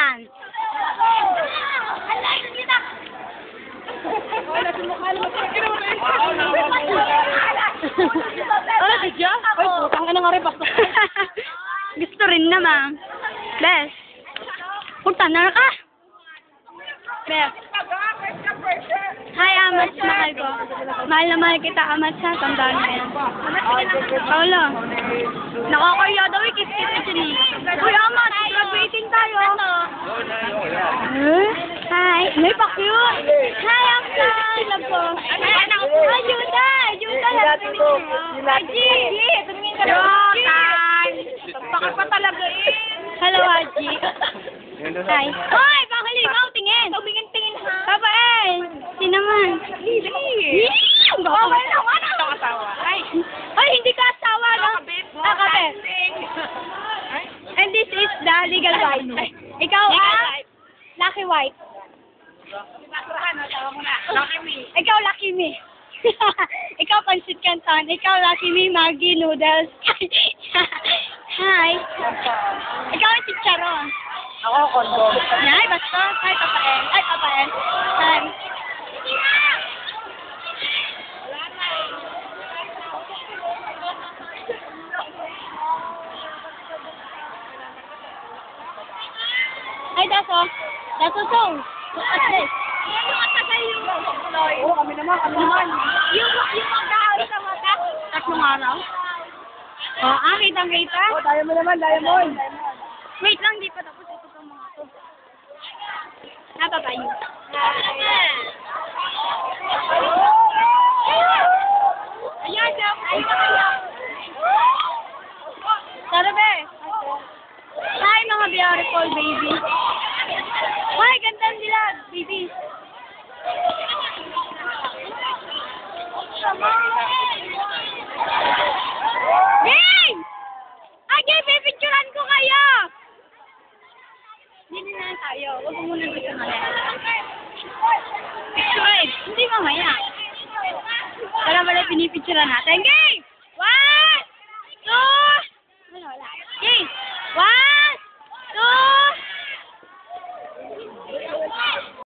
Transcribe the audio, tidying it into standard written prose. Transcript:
dance. Ano, Tidya? Ay, putang ina nga rin, basta. Gusto rin naman. Bes. Punta na ka. Bes. Hi, Amat. Mahal ko. Mahal na mahal kita, Amat, ha. Tandaan mo yan. Paolo. Nakakaya daw, ikis-kis na siya. Uy, Amat, graduating tayo. Hi. May pa-cute. Hi, Amat. Love ko. Hi, Juda. Juda, love ko. Hi, G. Tumingin ka lang. Bakit pa talaga eh? Hello, Haji. Hi. Hoy, baka limaw, tingin. Tingin ha. Papa, si naman. Hindi. Bawal naman ako asawa. Ay, hindi ka asawa, no? Nakabit. And this is the legal wife. Ikaw, Lucky White. Lucky me. Ikaw, Lucky Me. Ikaw, Pansit Canton. Ikaw, Lucky Me, Maggie Noodles. Hi. Ikaw, ang chicharon. Ako, condom. Ay, basta. Hi, Papael. Ay, Papael. Hi. Ay, Daso. Daso song. At this. Oo, kami naman. Yung magdahal sa mata. Tatlong araw. Oh, kitang-kita. Oh, diamond. Wait lang, di pa tapos ito pang mga to. Napatayo. Ayan, Tara, be. Hi, mga beautiful baby. Hi, ganda nila, baby. Hey! Okay, pipicturan ko kayo! Hindi na tayo. Huwag mo muna dito mamaya. Picturein. Hindi mamaya. Para wala pinipicturan natin. Okay! 1, 2, okay! 1,